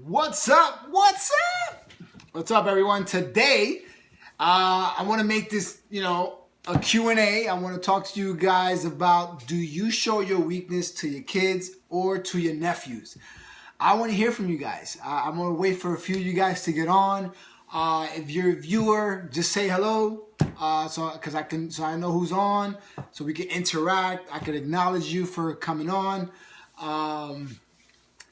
What's up? What's up? What's up, everyone? Today, I want to make this, a Q&A. I want to talk to you guys about, do you show your weakness to your kids or to your nephews? I want to hear from you guys. I'm going to wait for a few of you guys to get on. If you're a viewer, just say hello, so I know who's on, so we can interact. I can acknowledge you for coming on.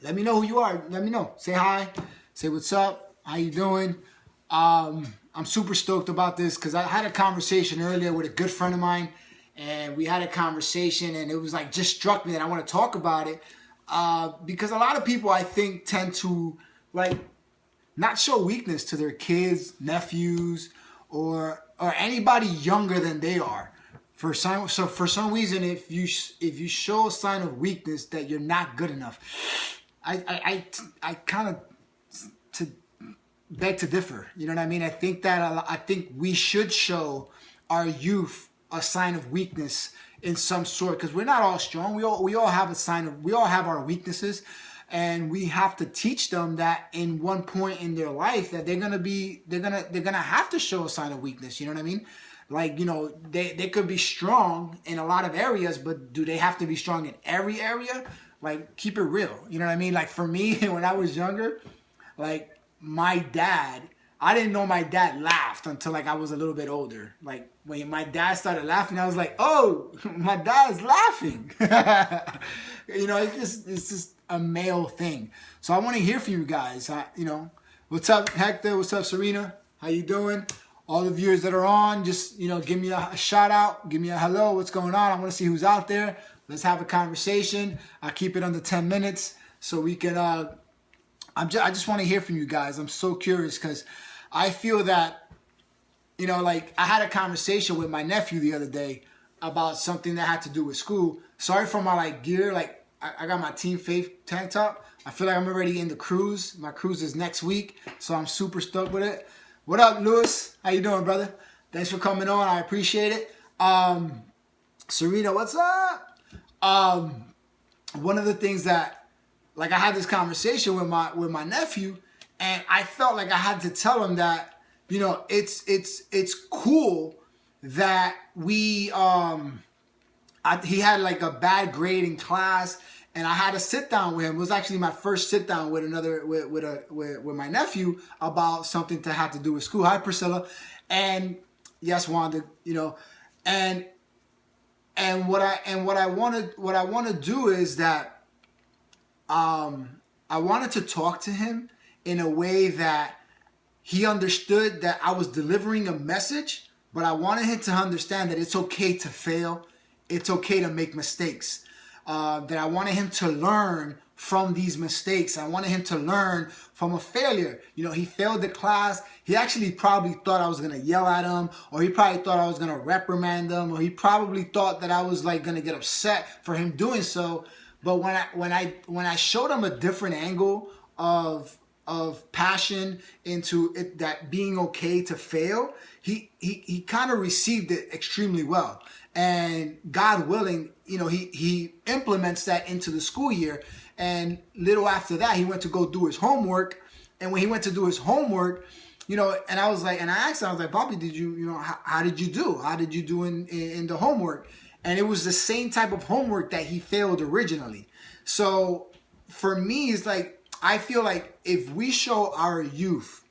Let me know who you are. Let me know. Say hi. Say what's up. How you doing? I'm super stoked about this because I had a conversation earlier with a good friend of mine, and we had a conversation, and it was like just struck me that I want to talk about it because a lot of people, I think, tend to not show weakness to their kids, nephews, or anybody younger than they are. For some reason, if you show a sign of weakness, that you're not good enough. I kind of beg to differ. You know what I mean? I think we should show our youth a sign of weakness in some sort, because we're not all strong. We all have our weaknesses, and we have to teach them that in one point in their life that they're gonna have to show a sign of weakness. You know what I mean? They could be strong in a lot of areas, but do they have to be strong in every area? Keep it real. You know what I mean? For me, when I was younger, my dad, I didn't know my dad laughed until I was a little bit older. When my dad started laughing, I was like, oh, my dad's laughing. It's just a male thing. So I want to hear from you guys. What's up, Hector? What's up, Serena? How you doing? All the viewers that are on, just, give me a shout out. Give me a hello. What's going on? I want to see who's out there. Let's have a conversation. I'll keep it under 10 minutes so we can, I just want to hear from you guys. I'm so curious because I feel that, I had a conversation with my nephew the other day about something that had to do with school. Sorry for my gear. I got my Team Faith tank top. I feel like I'm already in the cruise. My cruise is next week, so I'm super stoked with it. What up, Lewis? How you doing, brother? Thanks for coming on. I appreciate it. Serena, what's up? One of the things that, I had this conversation with my nephew, and I felt like I had to tell him that, it's cool that we, he had a bad grade in class, and I had a sit down with him. It was actually my first sit down with with my nephew about something to have to do with school. Hi, Priscilla, and yes, Wanda. And what I want to do is that I wanted to talk to him in a way that he understood that I was delivering a message, but I wanted him to understand that it's okay to fail, it's okay to make mistakes. That I wanted him to learn from these mistakes. I wanted him to learn from a failure. He failed the class. He actually probably thought I was going to yell at him, or he probably thought I was going to reprimand him, or he probably thought that I was going to get upset for him doing so. But when I showed him a different angle of passion into it, that being okay to fail, he kind of received it extremely well. And God willing, he implements that into the school year. And little after that, he went to go do his homework. And when he went to do his homework, and I was and I asked him, I was like, Bobby, did you, how did you do? How did you do in the homework? And it was the same type of homework that he failed originally. So for me, it's I feel like if we show our youth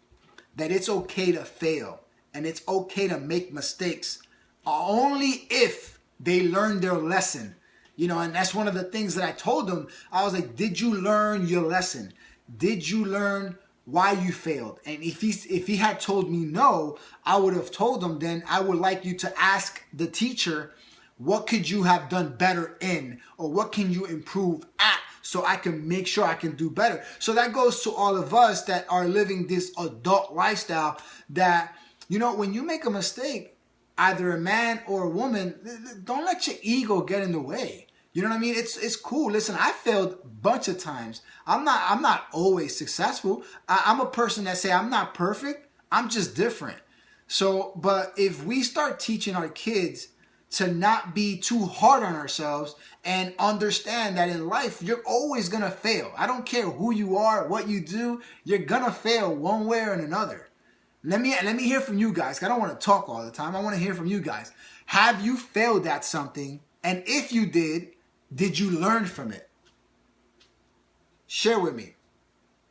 that it's okay to fail and it's okay to make mistakes, only if they learn their lesson, and that's one of the things that I told them. I was like, did you learn your lesson? Did you learn why you failed? And if he had told me no, I would have told him, then I would like you to ask the teacher, what could you have done better in, or what can you improve at, so I can make sure I can do better. So that goes to all of us that are living this adult lifestyle, that, when you make a mistake, either a man or a woman, don't let your ego get in the way. You know what I mean? It's cool. Listen, I failed a bunch of times. I'm not always successful. I'm a person that say I'm not perfect. I'm just different. So, but if we start teaching our kids to not be too hard on ourselves and understand that in life, you're always going to fail. I don't care who you are, what you do, you're going to fail one way or another. Let me hear from you guys. I don't want to talk all the time. I want to hear from you guys. Have you failed at something? And if you did you learn from it? Share with me.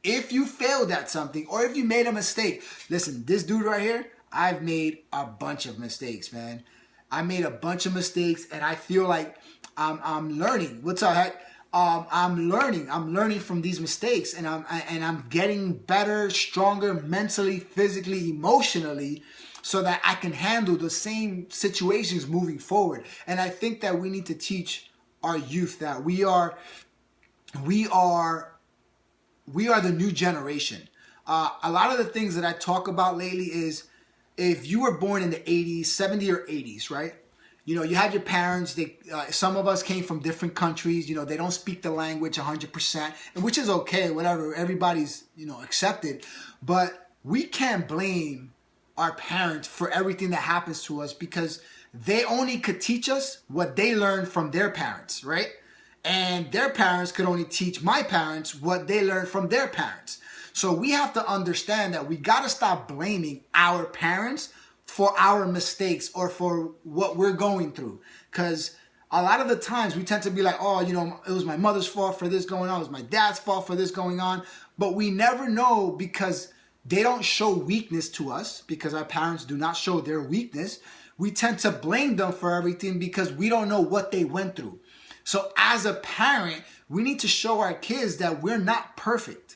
If you failed at something or if you made a mistake. Listen, this dude right here, I've made a bunch of mistakes, man. I made a bunch of mistakes and I feel like I'm learning. What's up, heck? I'm learning from these mistakes, and I'm getting better, stronger mentally, physically, emotionally, so that I can handle the same situations moving forward. And I think that we need to teach our youth that we are the new generation. A lot of the things that I talk about lately is, if you were born in the 80s, 70 or 80s, right? You know, you had your parents, some of us came from different countries, you know, they don't speak the language 100%, and which is okay, whatever, everybody's, you know, accepted. But we can't blame our parents for everything that happens to us, because they only could teach us what they learned from their parents, right? And their parents could only teach my parents what they learned from their parents. So we have to understand that we got to stop blaming our parents for our mistakes or for what we're going through. Because a lot of the times we tend to be like, oh, you know, it was my mother's fault for this going on. It was my dad's fault for this going on. But we never know, because they don't show weakness to us, because our parents do not show their weakness. We tend to blame them for everything because we don't know what they went through. So as a parent, we need to show our kids that we're not perfect.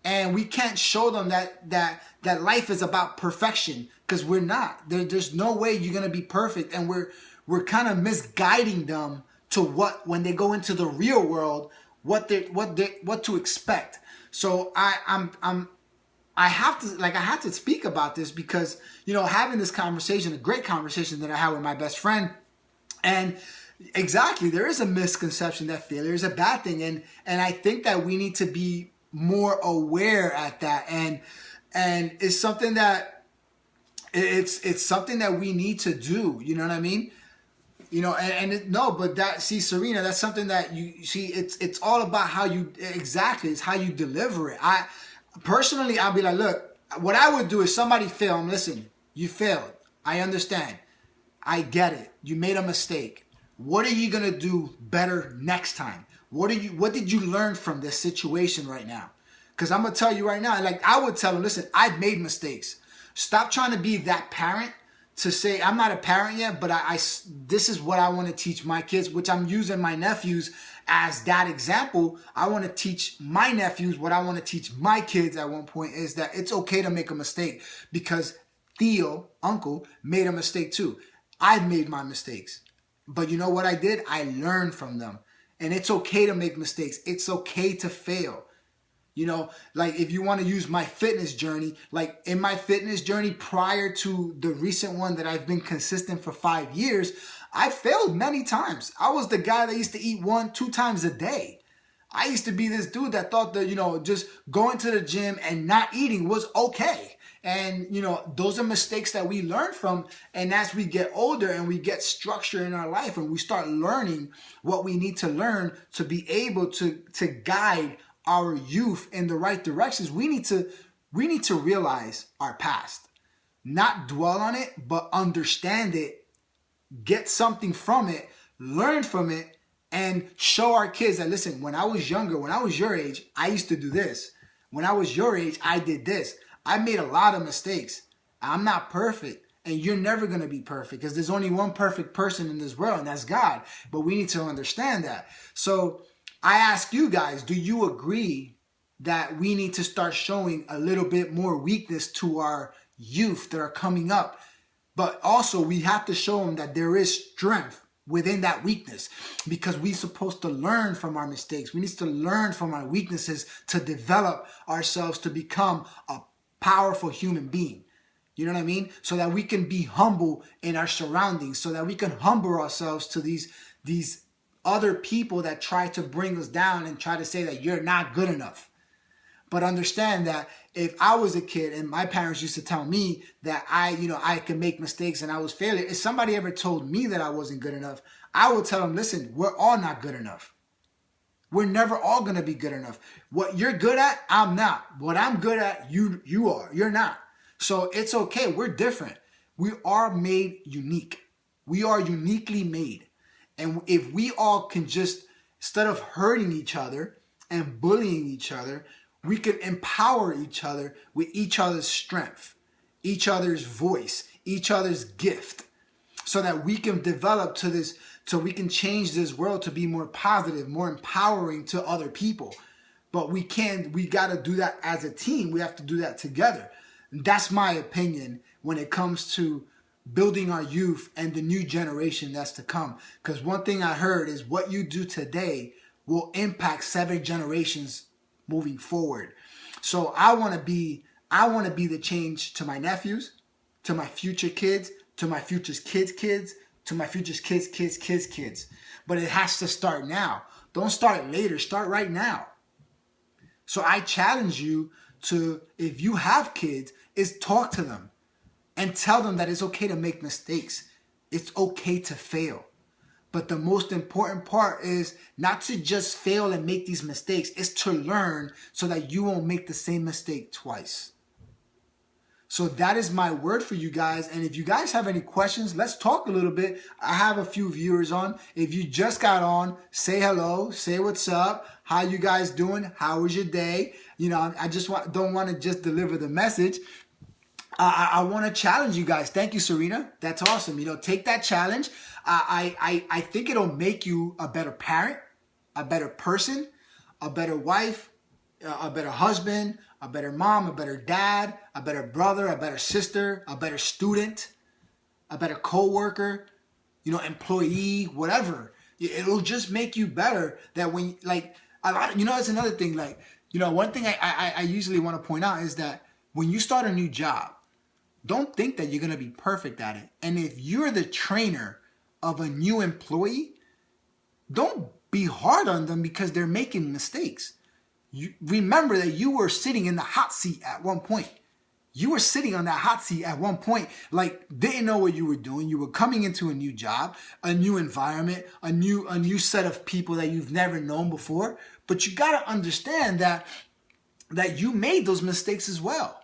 And we can't show them that life is about perfection, because we're not. There's no way you're going to be perfect. And we're kind of misguiding them to when they go into the real world, what to expect. So I have to speak about this, because, you know, having this conversation, a great conversation that I had with my best friend, and exactly, there is a misconception that failure is a bad thing, and I think that we need to be more aware at that, and it's something that it's something that we need to do. You know what I mean? You know, Serena, that's something that you see. It's all about how you it's how you deliver it. Personally, I'll be like, look, what I would do is, somebody fail. Listen, you failed. I understand. I get it. You made a mistake. What are you going to do better next time? What did you learn from this situation right now? Because I'm going to tell you right now, like I would tell them, listen, I've made mistakes. Stop trying to be that parent to say, I'm not a parent yet, but this is what I want to teach my kids, which I'm using my nephews as that example. I want to teach my nephews what I want to teach my kids at one point, is that it's okay to make a mistake, because Theo, uncle, made a mistake too. I've made my mistakes. But you know what I did? I learned from them. And it's okay to make mistakes. It's okay to fail. You know, like if you want to use my fitness journey, like in my fitness journey prior to the recent one that I've been consistent for 5 years, I failed many times. I was the guy that used to eat 1-2 times a day. I used to be this dude that thought that, you know, just going to the gym and not eating was okay. And, you know, those are mistakes that we learn from. And as we get older and we get structure in our life and we start learning what we need to learn to be able to guide our youth in the right directions, we need to realize our past, not dwell on it, but understand it, get something from it, learn from it, and show our kids that, listen, when I was younger, when I was your age, I used to do this. When I was your age, I did this. I made a lot of mistakes. I'm not perfect, and you're never going to be perfect, because there's only one perfect person in this world, and that's God. But we need to understand that. So I ask you guys, do you agree that we need to start showing a little bit more weakness to our youth that are coming up? But also we have to show them that there is strength within that weakness, because we're supposed to learn from our mistakes. We need to learn from our weaknesses to develop ourselves to become a powerful human being. You know what I mean? So that we can be humble in our surroundings, so that we can humble ourselves to these other people that try to bring us down and try to say that you're not good enough. But understand that if I was a kid and my parents used to tell me that I could make mistakes and I was failing, if somebody ever told me that I wasn't good enough, I would tell them, listen, we're all not good enough. We're never all going to be good enough. What you're good at, I'm not. What I'm good at, you are. You're not. So it's okay. We're different. We are made unique. We are uniquely made. And if we all can just, instead of hurting each other and bullying each other, we can empower each other with each other's strength, each other's voice, each other's gift, so that we can develop to this, so we can change this world to be more positive, more empowering to other people. But we got to do that as a team. We have to do that together. And that's my opinion when it comes to building our youth and the new generation that's to come. Because one thing I heard is what you do today will impact 7 generations moving forward. So I want to be the change to my nephews, to my future kids, to my future's kids, to my future's kids. But it has to start now. Don't start later. Start right now. So I challenge you to, if you have kids, is talk to them and tell them that it's okay to make mistakes. It's okay to fail. But the most important part is not to just fail and make these mistakes. It's to learn so that you won't make the same mistake twice. So that is my word for you guys. And if you guys have any questions, let's talk a little bit. I have a few viewers on. If you just got on, say hello, say what's up. How you guys doing? How was your day? You know, I just don't want to just deliver the message. I want to challenge you guys. Thank you, Serena. That's awesome. You know, take that challenge. I think it'll make you a better parent, a better person, a better wife, a better husband, a better mom, a better dad, a better brother, a better sister, a better student, a better co-worker, you know, employee, whatever. It'll just make you better. That when, like, a lot of, you know, it's another thing. Like, you know, one thing I usually want to point out is that when you start a new job, don't think that you're going to be perfect at it. And if you're the trainer of a new employee, don't be hard on them because they're making mistakes. You remember that you were sitting in the hot seat at one point. You were sitting on that hot seat at one point, like didn't know what you were doing. You were coming into a new job, a new environment, a new set of people that you've never known before. But you got to understand that you made those mistakes as well.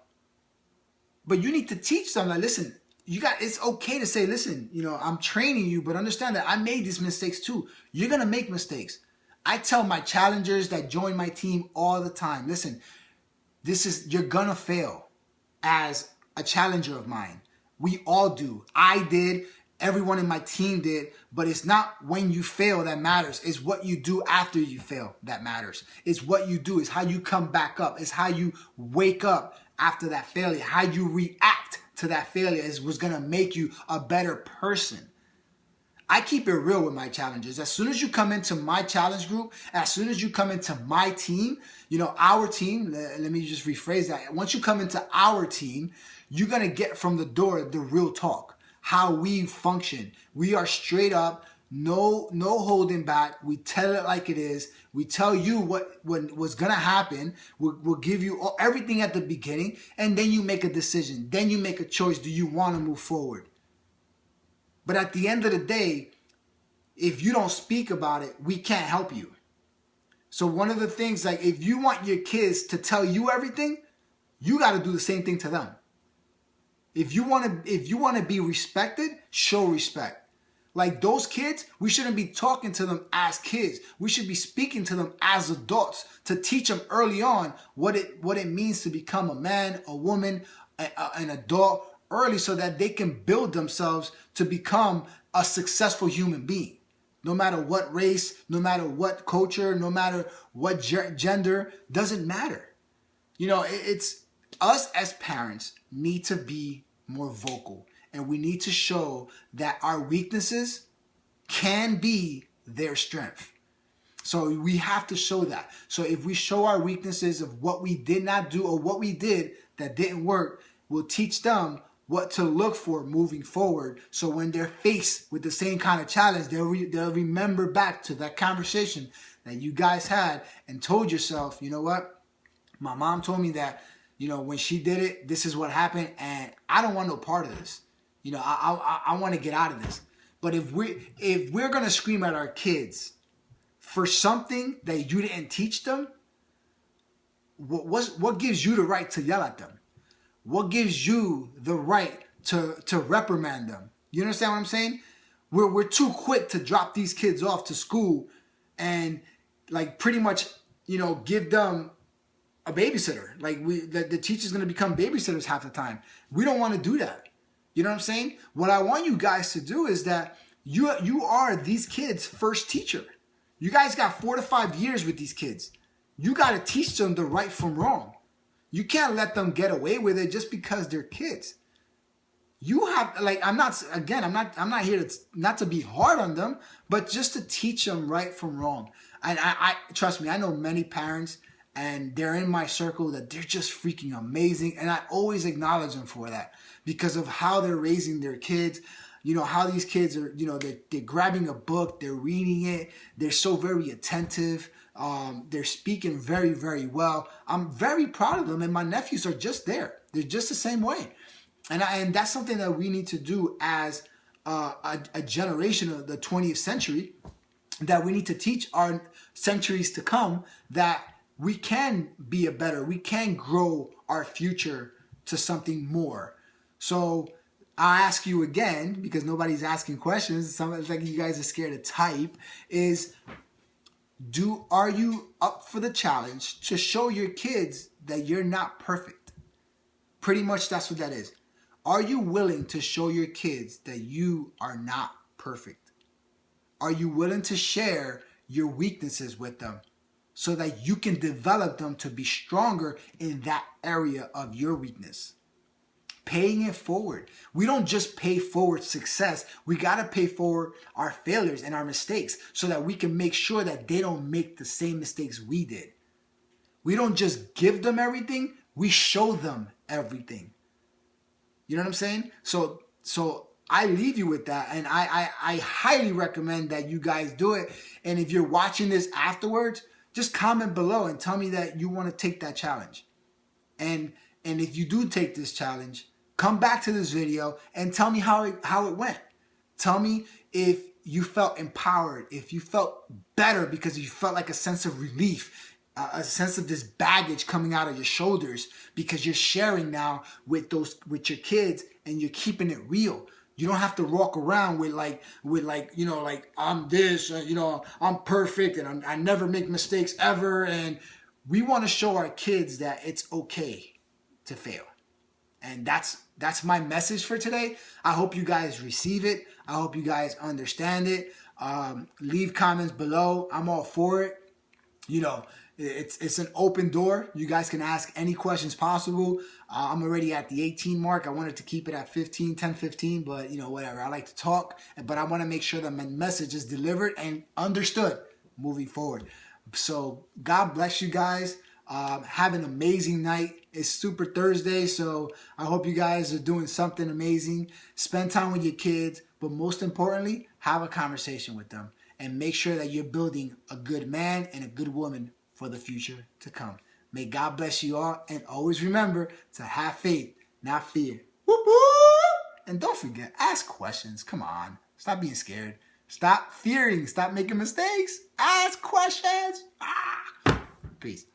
But you need to teach them that, listen, it's okay to say, listen, you know, I'm training you, but understand that I made these mistakes too. You're going to make mistakes. I tell my challengers that join my team all the time, listen, you're going to fail as a challenger of mine. We all do. I did. Everyone in my team did. But it's not when you fail that matters. It's what you do after you fail that matters. It's what you do. It's how you come back up. It's how you wake up after that failure. How you react to that failure is what's going to make you a better person. I keep it real with my challenges. As soon as you come into my challenge group, as soon as you come into my team, you know, our team, let me just rephrase that. Once you come into our team, you're going to get from the door the real talk, how we function. We are straight up, no holding back. We tell it like it is. We tell you what's going to happen. We'll give you everything at the beginning, and then you make a decision. Then you make a choice. Do you want to move forward? But at the end of the day, if you don't speak about it, we can't help you. So one of the things, like, if you want your kids to tell you everything, you got to do the same thing to them. If you want to be respected, show respect. Like those kids, we shouldn't be talking to them as kids. We should be speaking to them as adults to teach them early on what it means to become a man, a woman, an adult early, so that they can build themselves to become a successful human being. No matter what race, no matter what culture, no matter what gender, doesn't matter. You know, it's us as parents need to be more vocal, and we need to show that our weaknesses can be their strength. So we have to show that. So if we show our weaknesses of what we did not do or what we did that didn't work, we'll teach them what to look for moving forward. So when they're faced with the same kind of challenge, they'll remember back to that conversation that you guys had and told yourself, you know what? My mom told me that, you know, when she did it, this is what happened, and I don't want no part of this. You know, I want to get out of this. But if we're gonna scream at our kids for something that you didn't teach them, what gives you the right to yell at them? What gives you the right to reprimand them? You understand what I'm saying? We're too quick to drop these kids off to school and like pretty much, you know, give them a babysitter. Like the teacher's gonna become babysitters half the time. We don't want to do that. You know what I'm saying? What I want you guys to do is that you are these kids' first teacher. You guys got 4 to 5 years with these kids. You got to teach them the right from wrong. You can't let them get away with it just because they're kids. You have, like, I'm not here to not to be hard on them, but just to teach them right from wrong. And I trust me, I know many parents, and they're in my circle that they're just freaking amazing, and I always acknowledge them for that because of how they're raising their kids. You know, how these kids are, you know, they're grabbing a book, they're reading it, they're so very attentive, they're speaking very, very well. I'm very proud of them, and my nephews are just there. They're just the same way. And that's something that we need to do as a generation of the 20th century, that we need to teach our centuries to come that we can be we can grow our future to something more. So I'll ask you again, because nobody's asking questions. It's like you guys are scared to type. Are you up for the challenge to show your kids that you're not perfect? Pretty much that's what that is. Are you willing to show your kids that you are not perfect? Are you willing to share your weaknesses with them so that you can develop them to be stronger in that area of your weakness? Paying it forward. We don't just pay forward success. We got to pay forward our failures and our mistakes so that we can make sure that they don't make the same mistakes we did. We don't just give them everything. We show them everything. You know what I'm saying? So I leave you with that, and I highly recommend that you guys do it. And if you're watching this afterwards, just comment below and tell me that you want to take that challenge. And if you do take this challenge, come back to this video and tell me how it went. Tell me if you felt empowered, if you felt better because you felt like a sense of relief, a sense of this baggage coming out of your shoulders because you're sharing now with your kids and you're keeping it real. You don't have to walk around with like you know, like I'm this, you know, I'm perfect and I never make mistakes ever. And we want to show our kids that it's okay to fail. And that's my message for today. I hope you guys receive it. I hope you guys understand it. Leave comments below. I'm all for it. You know, it's an open door. You guys can ask any questions possible. I'm already at the 18 mark. I wanted to keep it at 10, 15, but you know, whatever. I like to talk, but I want to make sure that my message is delivered and understood moving forward. So God bless you guys. Have an amazing night. It's Super Thursday, so I hope you guys are doing something amazing. Spend time with your kids, but most importantly, have a conversation with them and make sure that you're building a good man and a good woman for the future to come. May God bless you all, and always remember to have faith, not fear. Whoop, whoop. And don't forget, ask questions. Come on. Stop being scared. Stop fearing. Stop making mistakes. Ask questions. Peace.